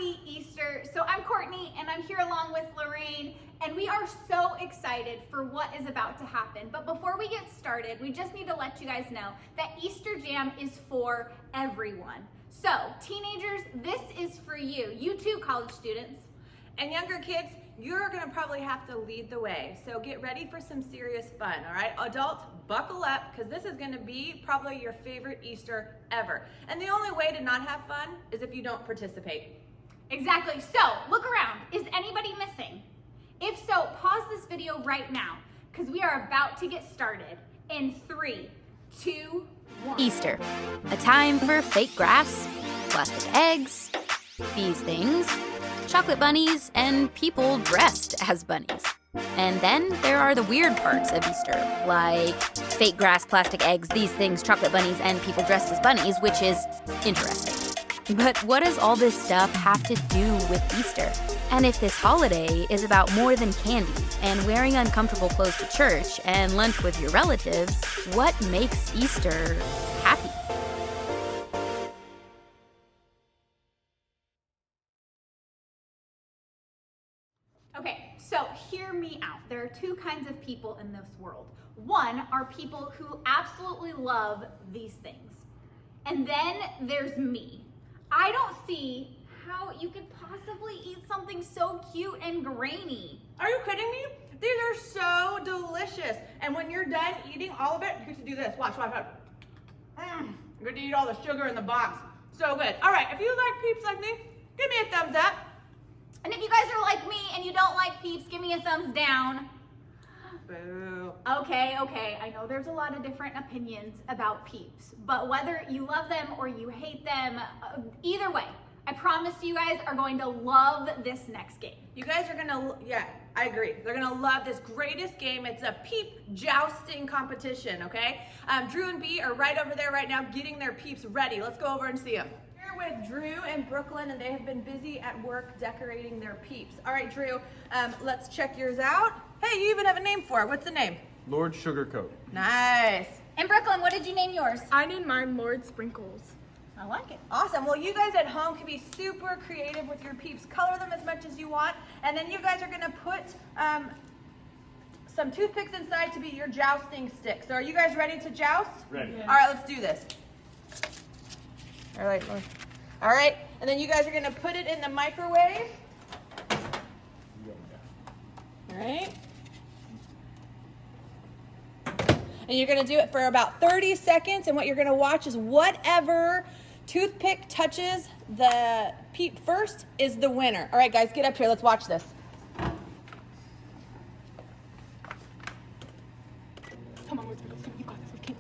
Happy Easter. So I'm Courtney and I'm here along with Lorraine, and we are so excited for what is about to happen. But before we get started, we just need to let you guys know that Easter Jam is for everyone. So teenagers, this is for you. You too, college students. And younger kids, you're gonna probably have to lead the way. So get ready for some serious fun, all right? Adults, buckle up, because this is gonna be probably your favorite Easter ever. And the only way to not have fun is if you don't participate. Exactly, so look around. Is anybody missing? If so, pause this video right now, because we are about to get started in 3, 2, 1. Easter, a time for fake grass, plastic eggs, these things, chocolate bunnies, and people dressed as bunnies. And then there are the weird parts of Easter, like fake grass, plastic eggs, these things, chocolate bunnies, and people dressed as bunnies, which is interesting. But what does all this stuff have to do with Easter? And if this holiday is about more than candy and wearing uncomfortable clothes to church and lunch with your relatives, what makes Easter happy? Okay, so hear me out. There are two kinds of people in this world. One are people who absolutely love these things. And then there's me. I don't see how you could possibly eat something so cute and grainy. Are you kidding me? These are so delicious. And when you're done eating all of it, you get to do this. Watch. You're gonna eat all the sugar in the box. So good. All right, if you like peeps like me, give me a thumbs up. And if you guys are like me and you don't like peeps, give me a thumbs down. Boo. Okay, I know there's a lot of different opinions about peeps, but whether you love them or you hate them, either way, I promise you guys are going to love this next game. You guys are gonna, yeah, I agree. They're gonna love this greatest game. It's a peep jousting competition, okay? Drew and B are right over there right now getting their peeps ready. Let's go over and see them. With Drew and Brooklyn, and they have been busy at work decorating their peeps. All right, Drew, let's check yours out. Hey, you even have a name for it. What's the name? Lord Sugarcoat. Nice. And Brooklyn, what did you name yours? I named mine Lord Sprinkles. I like it. Awesome. Well, you guys at home can be super creative with your peeps. Color them as much as you want, and then you guys are gonna put some toothpicks inside to be your jousting sticks. So are you guys ready to joust? Ready. Yeah. All right, let's do this. All right, all right, and then you guys are gonna put it in the microwave. All right. And you're gonna do it for about 30 seconds, and what you're gonna watch is whatever toothpick touches the peep first is the winner. All right, guys, get up here, let's watch this. Come on, Lord Sprinkles, come on, you got this, we can't.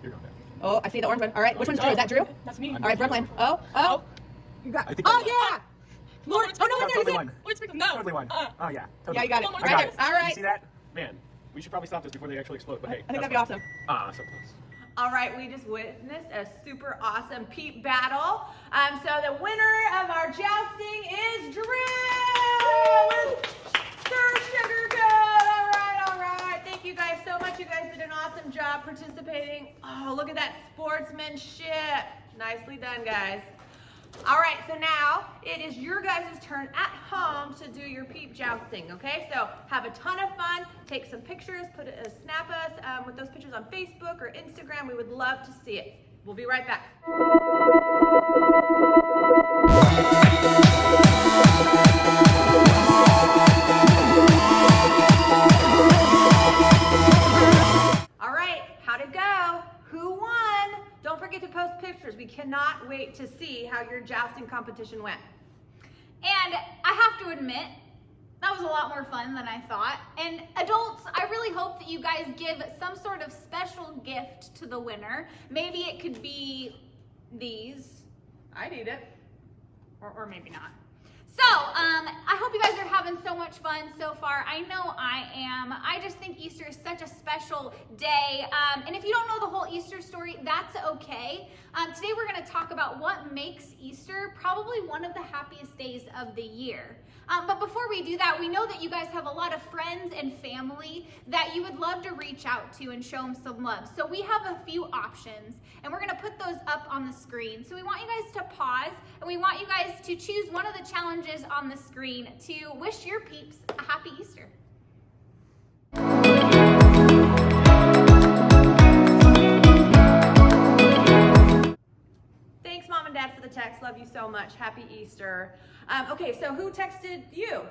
You're going down. Oh, I see the orange one. All right, which one's Drew? Is that Drew? That's me. All right, Brooklyn. Oh. You got. I think Oh, I- yeah. Lord, oh, no, I there totally you won. Lord Sprinkles, no. Totally won. Oh, yeah. Totally. Yeah, you got it. One more Right I there. got it. All You right. see that? Man, we should probably stop this before they actually explode, but hey. I think that'd be that's awesome. fun. Ah, so close. All right, we just witnessed a super awesome peep battle. So the winner of our jousting is Drew with Sir Sugarcoat. All right. Thank you guys so much. You guys did an awesome job participating. Oh, look at that sportsmanship. Nicely done, guys. All right, so now it is your guys' turn at home to do your peep jousting, okay? So have a ton of fun, take some pictures, snap us with those pictures on Facebook or Instagram. We would love to see it. We'll be right back. All right, how'd it go? Who won? Don't forget to post pictures. We cannot wait to see how your jousting competition went. And I have to admit, that was a lot more fun than I thought. And adults, I really hope that you guys give some sort of special gift to the winner. Maybe it could be these. I need it. Or maybe not. So, I hope you guys are having so much fun so far. I know I am. I just think Easter is such a special day. And if you don't know the whole Easter story, that's okay. Today we're gonna talk about what makes Easter probably one of the happiest days of the year. But before we do that, we know that you guys have a lot of friends and family that you would love to reach out to and show them some love. So we have a few options, and we're gonna put those up on the screen. So we want you guys to pause and we want you guys to choose one of the challenges on the screen to wish your peeps a happy Easter. Thanks, Mom and Dad, for the text. Love you so much. Happy Easter. Okay, so who texted you?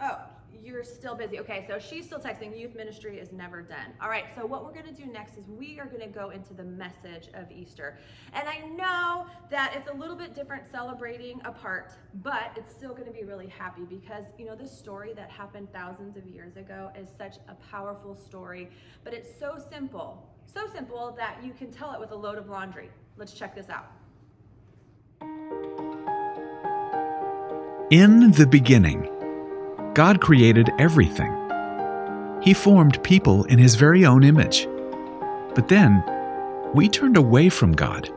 Oh, you're still busy. Okay, so she's still texting. Youth ministry is never done. All right, so what we're going to do next is we are going to go into the message of Easter. And I know that it's a little bit different celebrating apart, but it's still going to be really happy because, you know, this story that happened thousands of years ago is such a powerful story, but it's so simple that you can tell it with a load of laundry. Let's check this out. In the beginning, God created everything. He formed people in His very own image. But then, we turned away from God.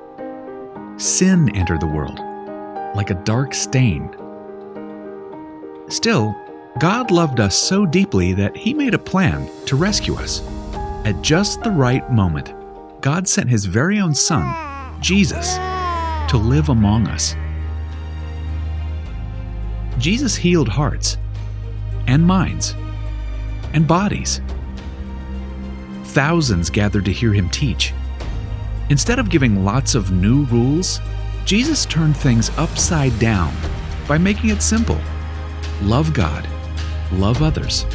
Sin entered the world, like a dark stain. Still, God loved us so deeply that He made a plan to rescue us. At just the right moment, God sent His very own Son, Jesus, to live among us. Jesus healed hearts, and minds, and bodies. Thousands gathered to hear Him teach. Instead of giving lots of new rules, Jesus turned things upside down by making it simple. Love God, love others.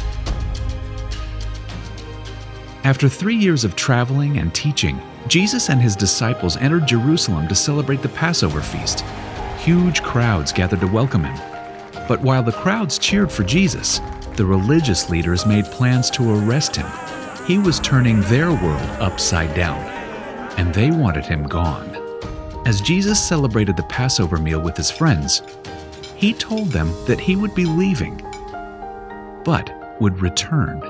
After 3 years of traveling and teaching, Jesus and His disciples entered Jerusalem to celebrate the Passover feast. Huge crowds gathered to welcome Him. But while the crowds cheered for Jesus, the religious leaders made plans to arrest Him. He was turning their world upside down, and they wanted Him gone. As Jesus celebrated the Passover meal with His friends, He told them that He would be leaving, but would return.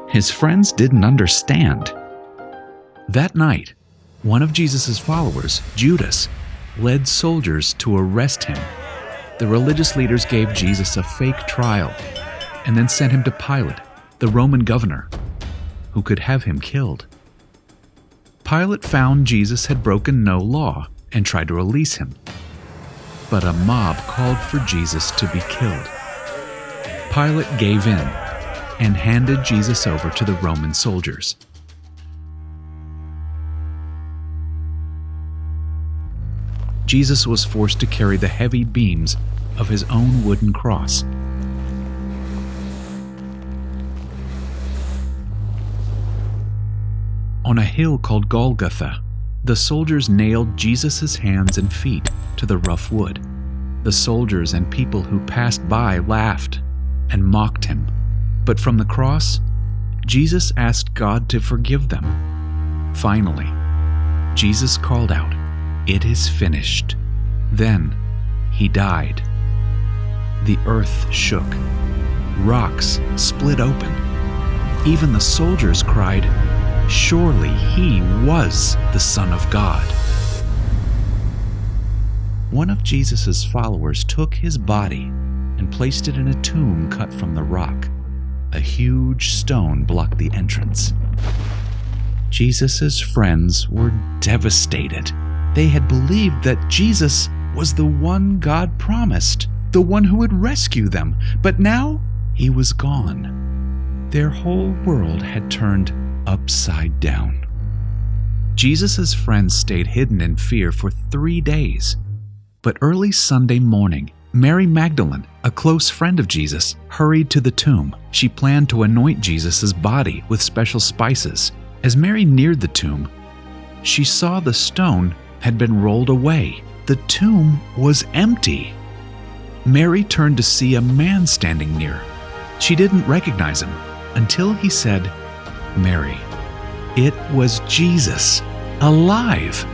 His friends didn't understand. That night, one of Jesus' followers, Judas, led soldiers to arrest Him. The religious leaders gave Jesus a fake trial and then sent Him to Pilate, the Roman governor, who could have Him killed. Pilate found Jesus had broken no law and tried to release Him. But a mob called for Jesus to be killed. Pilate gave in and handed Jesus over to the Roman soldiers. Jesus was forced to carry the heavy beams of His own wooden cross. On a hill called Golgotha, the soldiers nailed Jesus' hands and feet to the rough wood. The soldiers and people who passed by laughed and mocked Him. But from the cross, Jesus asked God to forgive them. Finally, Jesus called out, "It is finished." Then He died. The earth shook. Rocks split open. Even the soldiers cried, "Surely He was the Son of God." One of Jesus' followers took His body and placed it in a tomb cut from the rock. A huge stone blocked the entrance. Jesus' friends were devastated. They had believed that Jesus was the one God promised, the one who would rescue them, but now He was gone. Their whole world had turned upside down. Jesus' friends stayed hidden in fear for 3 days. But early Sunday morning, Mary Magdalene, a close friend of Jesus, hurried to the tomb. She planned to anoint Jesus' body with special spices. As Mary neared the tomb, she saw the stone had been rolled away. The tomb was empty. Mary turned to see a man standing near. She didn't recognize him until he said, "Mary." It was Jesus, alive.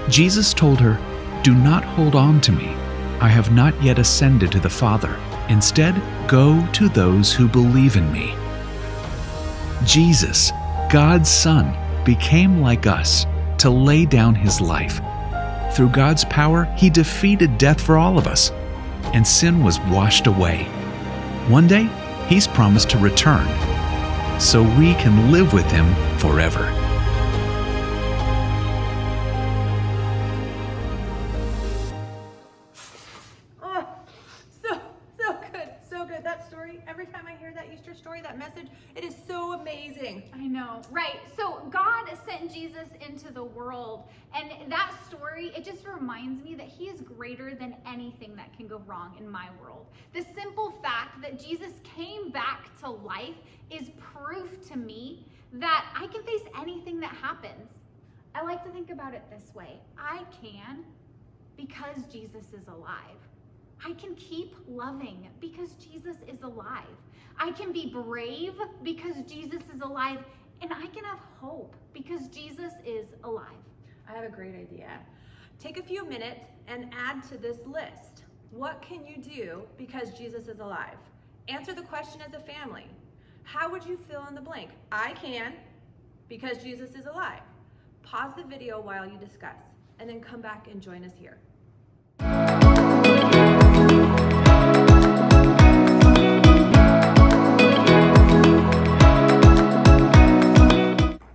Jesus told her, "Do not hold on to me. I have not yet ascended to the Father. Instead, go to those who believe in me." Jesus, God's Son, became like us to lay down His life. Through God's power, He defeated death for all of us, and sin was washed away. One day, He's promised to return, so we can live with Him forever. Easter story, that message, it is so amazing. I know, right? So God sent Jesus into the world, and that story, it just reminds me that he is greater than anything that can go wrong in my world. The simple fact that Jesus came back to life is proof to me that I can face anything that happens. I like to think about it this way. I can because Jesus is alive. I can keep loving because Jesus is alive. I can be brave because Jesus is alive. And I can have hope because Jesus is alive. I have a great idea. Take a few minutes and add to this list. What can you do because Jesus is alive? Answer the question as a family. How would you fill in the blank? I can because Jesus is alive. Pause the video while you discuss, and then come back and join us here.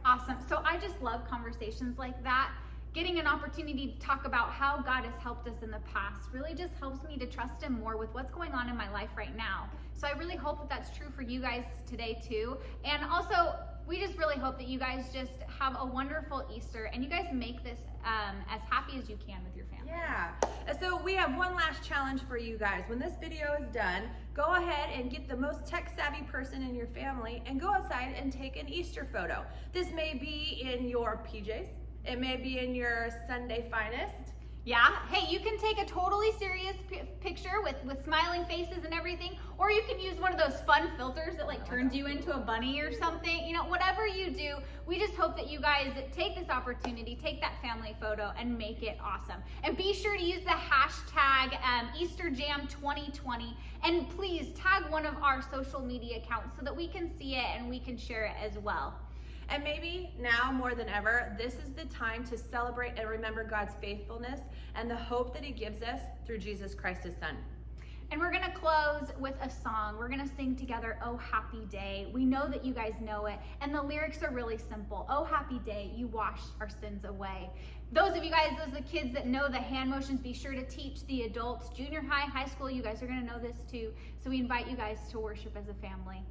Awesome. So I just love conversations like that. Getting an opportunity to talk about how God has helped us in the past really just helps me to trust him more with what's going on in my life right now. So I really hope that that's true for you guys today too. And also, we just really hope that you guys just have a wonderful Easter and you guys make this as happy as you can with your family. Yeah. So we have one last challenge for you guys. When this video is done, go ahead and get the most tech-savvy person in your family and go outside and take an Easter photo. This may be in your PJs. It may be in your Sunday finest. Yeah, hey, you can take a totally serious picture with smiling faces and everything, or you can use one of those fun filters that like turns you into a bunny or something. You know, whatever you do, we just hope that you guys take this opportunity, take that family photo and make it awesome. And be sure to use the hashtag Easter Jam 2020, and please tag one of our social media accounts so that we can see it and we can share it as well. And maybe now more than ever, this is the time to celebrate and remember God's faithfulness and the hope that he gives us through Jesus Christ, his son. And we're gonna close with a song. We're gonna sing together, Oh Happy Day. We know that you guys know it, and the lyrics are really simple. Oh happy day, you wash our sins away. Those of you guys, those are the kids that know the hand motions, be sure to teach the adults. Junior high, high school, you guys are gonna know this too. So we invite you guys to worship as a family.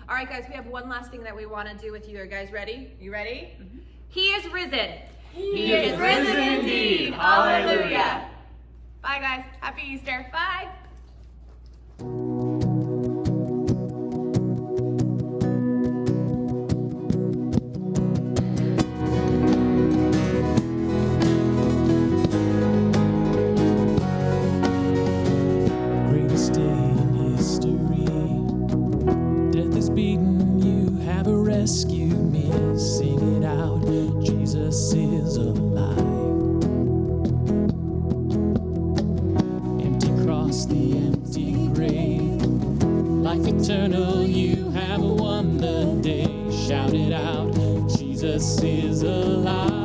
All right, guys, we have one last thing that we want to do with you. Are you guys ready? You ready? Mm-hmm. He is risen. He is risen indeed. Hallelujah. Bye, guys. Happy Easter. Bye. Greatest day in history. Death is beaten, you have rescued me. Sing it out, Jesus is alive. Empty cross, the empty grave. Life eternal, you have won the day. Shout it out, Jesus is alive.